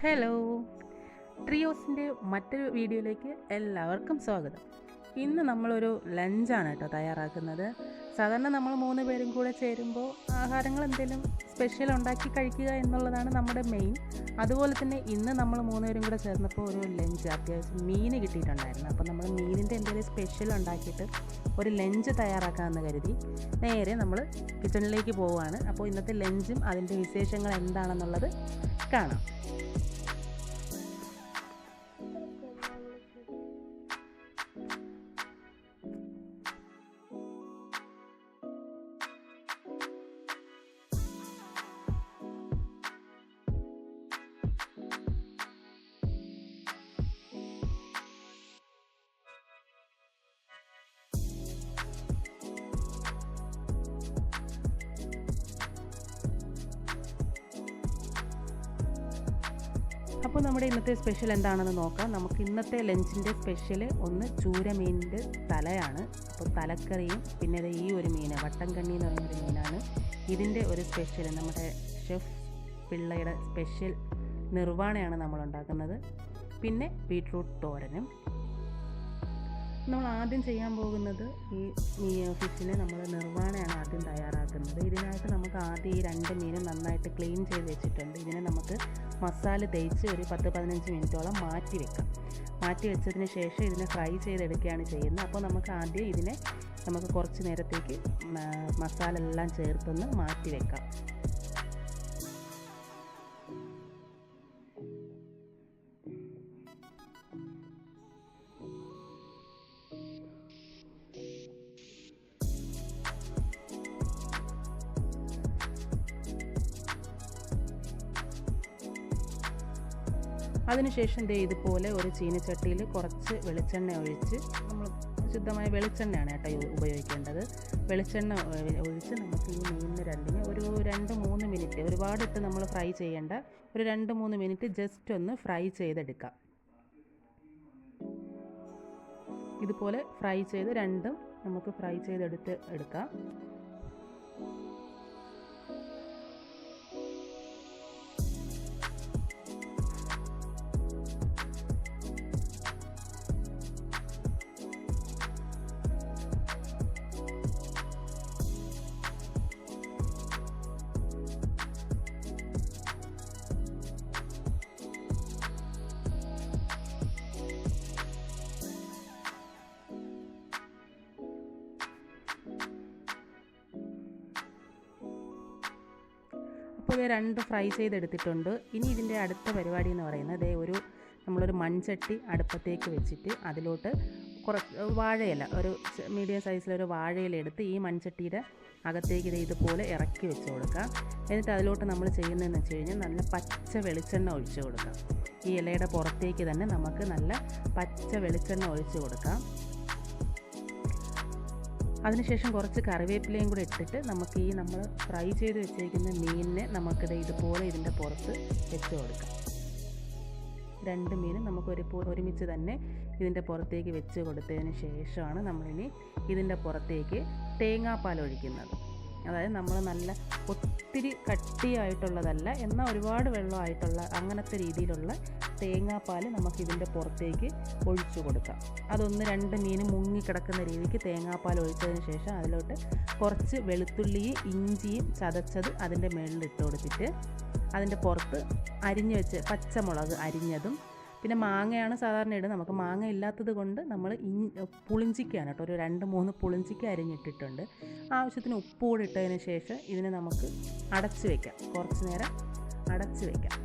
Hello, ട്രിയോസിൻ്റെ മറ്റൊരു വീഡിയോയിലേക്ക് എല്ലാവർക്കും സ്വാഗതം. ഇന്ന് നമ്മളൊരു ലഞ്ചാണ് കേട്ടോ തയ്യാറാക്കുന്നത്. സാധാരണ നമ്മൾ 3 പേരും കൂടെ ചേരുമ്പോൾ ആഹാരങ്ങൾ എന്തെങ്കിലും സ്പെഷ്യൽ ഉണ്ടാക്കി കഴിക്കുക എന്നുള്ളതാണ് നമ്മുടെ മെയിൻ. അതുപോലെ തന്നെ ഇന്ന് നമ്മൾ 3 പേരും കൂടെ ചേർന്നപ്പോൾ ഒരു ലഞ്ച് അത്യാവശ്യം മീൻ കിട്ടിയിട്ടുണ്ടായിരുന്നു. അപ്പോൾ നമ്മൾ മീനിൻ്റെ എന്തെങ്കിലും സ്പെഷ്യൽ ഉണ്ടാക്കിയിട്ട് ഒരു ലഞ്ച് തയ്യാറാക്കാമെന്ന് കരുതി നേരെ നമ്മൾ കിച്ചണിലേക്ക് പോവുകയാണ്. അപ്പോൾ ഇന്നത്തെ ലഞ്ചും അതിൻ്റെ വിശേഷങ്ങൾ എന്താണെന്നുള്ളത് കാണാം. അപ്പോൾ നമ്മുടെ ഇന്നത്തെ സ്പെഷ്യൽ എന്താണെന്ന് നോക്കാം. നമുക്ക് ഇന്നത്തെ ലഞ്ചിൻ്റെ സ്പെഷ്യൽ ഒന്ന് ചൂര മീനിൻ്റെ തലയാണ്. അപ്പോൾ തലക്കറിയും പിന്നെ ഈ ഒരു മീൻ വട്ടം കണ്ണി എന്ന് പറയുന്നൊരു മീനാണ് ഇതിൻ്റെ ഒരു സ്പെഷ്യൽ. നമ്മുടെ ഷെഫ് പിള്ളയുടെ സ്പെഷ്യൽ നിർവാണയാണ് നമ്മൾ ഉണ്ടാക്കുന്നത്. പിന്നെ ബീട്രൂട്ട് തോരനും. നമ്മൾ ആദ്യം ചെയ്യാൻ പോകുന്നത് ഈ ഫിഷിനെ നമ്മൾ നിർവാണയാണ് ആദ്യം തയ്യാറാക്കുന്നത്. ഇതിനായിട്ട് നമുക്ക് ആദ്യം ഈ 2 മീനും നന്നായിട്ട് ക്ലീൻ ചെയ്ത് വെച്ചിട്ടുണ്ട്. ഇതിനെ നമുക്ക് മസാല തേച്ച് ഒരു 10-15 മിനിറ്റോളം മാറ്റി വെക്കാം. മാറ്റി വെച്ചതിന് ശേഷം ഇതിനെ ഫ്രൈ ചെയ്തെടുക്കുകയാണ് ചെയ്യുന്നത്. അപ്പോൾ നമുക്ക് ആദ്യം ഇതിനെ നമുക്ക് കുറച്ച് നേരത്തേക്ക് മസാല എല്ലാം ചേർത്തൊന്ന് മാറ്റി വെക്കാം. അതിനുശേഷം ഇതുപോലെ ഒരു ചീനച്ചട്ടിയിൽ കുറച്ച് വെളിച്ചെണ്ണ ഒഴിച്ച്, നമ്മൾ ശുദ്ധമായ വെളിച്ചെണ്ണയാണ് കേട്ടോ ഉപയോഗിക്കേണ്ടത്. വെളിച്ചെണ്ണ ഒഴിച്ച് നമുക്ക് ഈ മീനിന് രണ്ടിന് ഒരു 2-3 മിനിറ്റ്, ഒരുപാടിട്ട് നമ്മൾ ഫ്രൈ ചെയ്യേണ്ട, ഒരു 2-3 മിനിറ്റ് ജസ്റ്റ് ഒന്ന് ഫ്രൈ ചെയ്തെടുക്കാം. ഇതുപോലെ ഫ്രൈ ചെയ്ത് രണ്ടും നമുക്ക് ഫ്രൈ എടുക്കാം. അപ്പോൾ ഇത് 2 ഫ്രൈ ചെയ്തെടുത്തിട്ടുണ്ട്. ഇനി ഇതിൻ്റെ അടുത്ത പരിപാടി എന്ന് പറയുന്നത് നമ്മളൊരു മൺചട്ടി അടുപ്പത്തേക്ക് വെച്ചിട്ട് അതിലോട്ട് കുറച്ച് വാഴയില, ഒരു മീഡിയം സൈസിലൊരു വാഴയില എടുത്ത് ഈ മൺചട്ടിയുടെ അകത്തേക്ക് ഇതുപോലെ ഇറക്കി വെച്ച് കൊടുക്കാം. എന്നിട്ട് അതിലോട്ട് നമ്മൾ ചെയ്യുന്നതെന്ന് വെച്ച് കഴിഞ്ഞാൽ നല്ല പച്ച വെളിച്ചെണ്ണ ഒഴിച്ച് കൊടുക്കാം. ഈ ഇലയുടെ പുറത്തേക്ക് തന്നെ നമുക്ക് നല്ല പച്ച വെളിച്ചെണ്ണ ഒഴിച്ച് കൊടുക്കാം. അതിനുശേഷം കുറച്ച് കറിവേപ്പിലയും കൂടെ ഇട്ടിട്ട് നമുക്ക് നമ്മൾ ഫ്രൈ ചെയ്ത് വെച്ചിരിക്കുന്ന മീനിനെ നമുക്കിത് ഇതുപോലെ ഇതിൻ്റെ പുറത്ത് വെച്ച് കൊടുക്കാം. 2 മീനും നമുക്ക് ഒരുമിച്ച് തന്നെ ഇതിൻ്റെ പുറത്തേക്ക് വെച്ച് കൊടുത്തതിന് ശേഷമാണ് നമ്മളിനി ഇതിൻ്റെ പുറത്തേക്ക് തേങ്ങാപ്പാൽ ഒഴിക്കുന്നത്. അതായത് നമ്മൾ നല്ല ഒത്തിരി കട്ടിയായിട്ടുള്ളതല്ല, എന്നാൽ ഒരുപാട് വെള്ളമായിട്ടുള്ള അങ്ങനത്തെ രീതിയിലുള്ള തേങ്ങാപ്പാൽ നമുക്കിതിൻ്റെ പുറത്തേക്ക് ഒഴിച്ചു കൊടുക്കാം. അതൊന്ന് 2 മീൻ മുങ്ങിക്കിടക്കുന്ന രീതിക്ക് തേങ്ങാപ്പാൽ ഒഴിച്ചതിന് ശേഷം അതിലോട്ട് കുറച്ച് വെളുത്തുള്ളിയും ഇഞ്ചിയും ചതച്ചത് അതിൻ്റെ മുകളിൽ ഇട്ട് കൊടുത്തിട്ട് അതിൻ്റെ പുറത്ത് അരിഞ്ഞ് വെച്ച് പച്ചമുളക് അരിഞ്ഞതും, പിന്നെ മാങ്ങയാണ് സാധാരണ ഇടുന്നത്. നമുക്ക് മാങ്ങ ഇല്ലാത്തത് കൊണ്ട് നമ്മൾ പുളിഞ്ചിക്കാണ് കേട്ടോ, ഒരു 2-3 പുളിഞ്ചിക്ക അരിഞ്ഞിട്ടിട്ടുണ്ട്. ആവശ്യത്തിന് ഉപ്പ് കൂടി ഇട്ടതിന് ശേഷം ഇതിനെ നമുക്ക് അടച്ച് വയ്ക്കാം. കുറച്ച് നേരം അടച്ച് വയ്ക്കാം.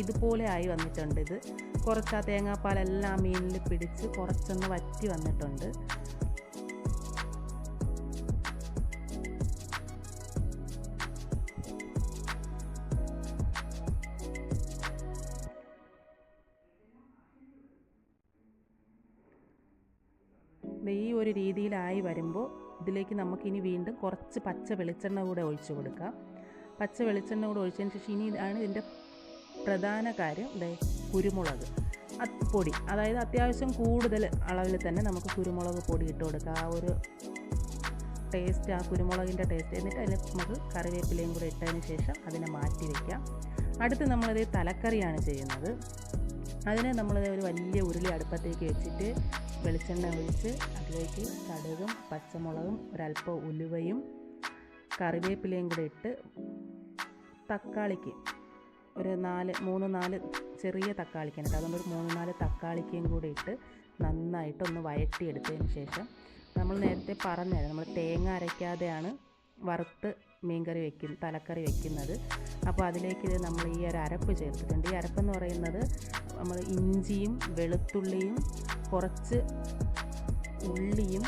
ഇതുപോലെ ആയി വന്നിട്ടുണ്ട്. ഇത് കുറച്ച് ആ തേങ്ങാപ്പാലെല്ലാം മീനിൽ പിടിച്ച് കുറച്ചൊന്ന് വറ്റി വന്നിട്ടുണ്ട്. ഈ ഒരു രീതിയിലായി വരുമ്പോൾ ഇതിലേക്ക് നമുക്കിനി വീണ്ടും കുറച്ച് പച്ച വെളിച്ചെണ്ണ കൂടെ ഒഴിച്ച് കൊടുക്കാം. പച്ച വെളിച്ചെണ്ണ കൂടെ ഒഴിച്ചതിന് ശേഷം ഇനി ഇതാണ് ഇതിൻ്റെ പ്രധാന കാര്യം, കുരുമുളക് പൊടി. അതായത് അത്യാവശ്യം കൂടുതൽ അളവിൽ തന്നെ നമുക്ക് കുരുമുളക് പൊടി ഇട്ട് കൊടുക്കുക. ആ ഒരു ടേസ്റ്റ്, ആ കുരുമുളകിൻ്റെ ടേസ്റ്റ്. എന്നിട്ട് അതിന് നമുക്ക് കറിവേപ്പിലയും കൂടെ ഇട്ടതിന് ശേഷം അതിനെ മാറ്റി വയ്ക്കാം. അടുത്ത് നമ്മളത് തലക്കറിയാണ് ചെയ്യുന്നത്. അതിന് നമ്മളത് ഒരു വലിയ ഉരുളി അടുപ്പത്തേക്ക് വെച്ചിട്ട് വെളിച്ചെണ്ണ ഒഴിച്ച് അതിലേക്ക് കടുകും പച്ചമുളകും ഒരല്പം ഉലുവയും കറിവേപ്പിലയും കൂടെ ഇട്ട് തക്കാളിക്ക് ഒരു 3-4 ചെറിയ തക്കാളിക്കാണ് കേട്ടോ, അതുകൊണ്ട് ഒരു 3-4 തക്കാളിക്കയും കൂടി ഇട്ട് നന്നായിട്ടൊന്ന് വഴറ്റിയെടുത്തതിന് ശേഷം നമ്മൾ നേരത്തെ പറഞ്ഞായിരുന്നു നമ്മൾ തേങ്ങ അരയ്ക്കാതെയാണ് വറുത്ത് മീൻകറി തലക്കറി വെക്കുന്നത്. അപ്പോൾ അതിലേക്ക് നമ്മൾ ഈ ഒരു അരപ്പ് ചേർത്തിട്ടുണ്ട്. ഈ അരപ്പെന്ന് പറയുന്നത് നമ്മൾ ഇഞ്ചിയും വെളുത്തുള്ളിയും കുറച്ച് ഉള്ളിയും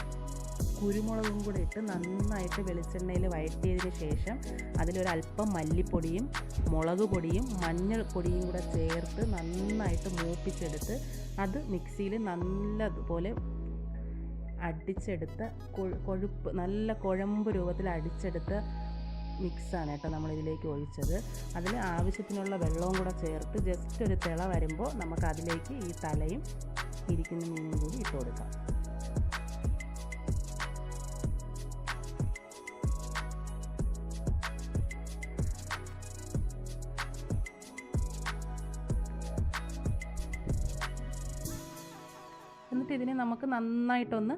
കുരുമുളകും കൂടെ ഇട്ട് നന്നായിട്ട് വെളിച്ചെണ്ണയിൽ വഴറ്റിയതിന് ശേഷം അതിലൊരല്പം മല്ലിപ്പൊടിയും മുളക് പൊടിയും മഞ്ഞൾപ്പൊടിയും കൂടെ ചേർത്ത് നന്നായിട്ട് മൂപ്പിച്ചെടുത്ത് അത് മിക്സിയിൽ നല്ലതുപോലെ അടിച്ചെടുത്ത കൊഴുപ്പ് നല്ല കുഴമ്പ് രൂപത്തിൽ അടിച്ചെടുത്ത മിക്സാണ് കേട്ടോ നമ്മളിതിലേക്ക് ഒഴിച്ചത്. അതിൽ ആവശ്യത്തിനുള്ള വെള്ളവും കൂടെ ചേർത്ത് ജസ്റ്റ് ഒരു തിള വരുമ്പോൾ നമുക്ക് അതിലേക്ക് ഈ തലയും ഇരിക്കുന്ന മീനും കൂടി ഇട്ട് കൊടുക്കാം. എന്നിട്ട് ഇതിനെ നമുക്ക് നന്നായിട്ടൊന്ന്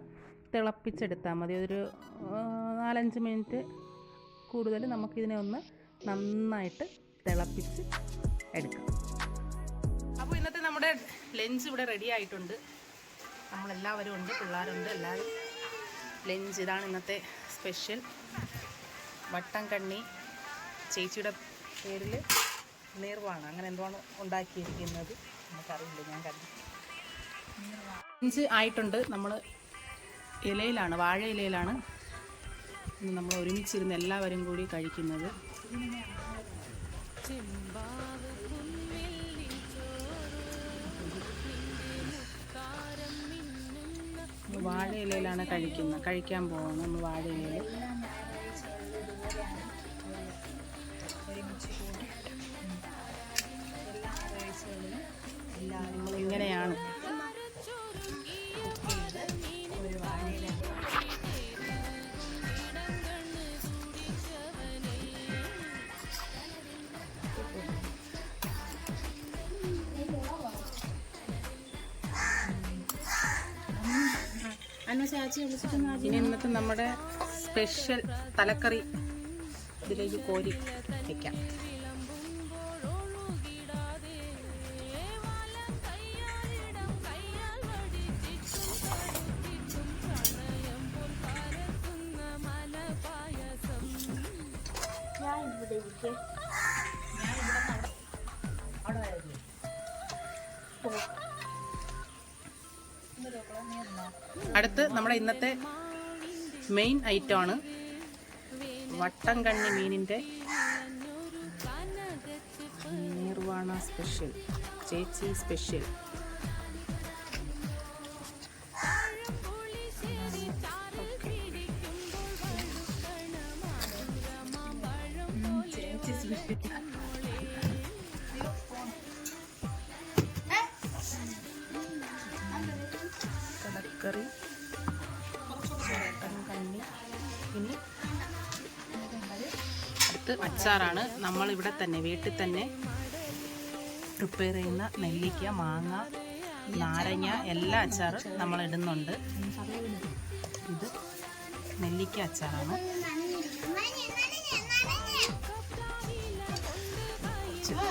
തിളപ്പിച്ചെടുത്താൽ മതി. ഒരു 4-5 മിനിറ്റ് കൂടുതൽ നമുക്കിതിനെ ഒന്ന് നന്നായിട്ട് തിളപ്പിച്ച് എടുക്കാം. അപ്പോൾ ഇന്നത്തെ നമ്മുടെ ലഞ്ച് ഇവിടെ റെഡി ആയിട്ടുണ്ട്. നമ്മളെല്ലാവരും ഉണ്ട്, പിള്ളേരുണ്ട്, എല്ലാവരും ലഞ്ച്. ഇതാണ് ഇന്നത്തെ സ്പെഷ്യൽ വട്ടം കണ്ണി. ചേച്ചിയുടെ പേരിൽ നീർവാണ് അങ്ങനെ എന്താണ് ഉണ്ടാക്കിയിരിക്കുന്നത് നമുക്കറിയില്ല, ഞാൻ കണ്ടു. ലഞ്ച് ആയിട്ടുണ്ട്. നമ്മൾ ഇലയിലാണ്, വാഴ ഇലയിലാണ് നമ്മൾ ഒരുമിച്ചിരുന്ന് എല്ലാവരും കൂടി കഴിക്കുന്നത്. വാഴ ഇലയിലാണ് കഴിക്കാൻ പോകുന്നത്. നമ്മൾ വാഴ ഇലയിൽ ഇങ്ങനെയാണ്. ഇനി ഇന്നത്തെ നമ്മുടെ സ്പെഷ്യൽ തലക്കറി ഇതിലേക്ക് കോരി വയ്ക്കാം. അടുത്ത് നമ്മുടെ ഇന്നത്തെ മെയിൻ ഐറ്റമാണ് വട്ടം കണ്ണി മീനിൻ്റെ നീർവാണ സ്പെഷ്യൽ, ചേച്ചി സ്പെഷ്യൽ. കറി കണ്ണി. ഇനി അടുത്ത് അച്ചാറാണ്. നമ്മളിവിടെ തന്നെ വീട്ടിൽ തന്നെ പ്രിപ്പയർ ചെയ്യുന്ന നെല്ലിക്ക, മാങ്ങ, നാരങ്ങ എല്ലാ അച്ചാറും നമ്മൾ ഇടുന്നുണ്ട്. ഇത് നെല്ലിക്ക അച്ചാറാണ്.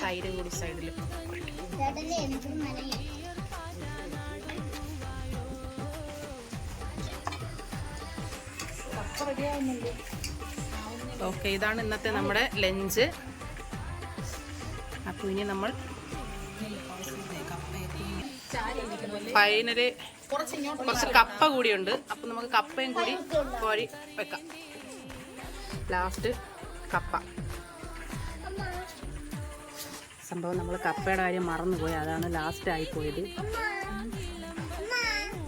തൈര് കൂടി സൈഡിൽ. ഓക്കെ, ഇതാണ് ഇന്നത്തെ നമ്മുടെ ലഞ്ച്. അപ്പോൾ ഇനി നമ്മൾ ഫൈനല് കുറച്ച് കപ്പ കൂടിയുണ്ട്. അപ്പം നമുക്ക് കപ്പയും കൂടി കോരി വെക്കാം. ലാസ്റ്റ് കപ്പ. സംഭവം നമ്മൾ കപ്പയുടെ കാര്യം മറന്നുപോയി, അതാണ് ലാസ്റ്റ് ആയിപ്പോയത്.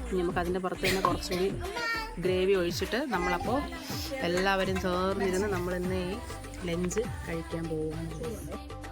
ഇനി നമുക്ക് അതിൻ്റെ പുറത്ത് തന്നെ കുറച്ചുകൂടി ഗ്രേവി ഒഴിച്ചിട്ട് നമ്മളപ്പോൾ എല്ലാവരും ചേർന്നിരുന്ന് നമ്മളിന്ന് ഈ ലഞ്ച് കഴിക്കാൻ പോവുകയാണ്.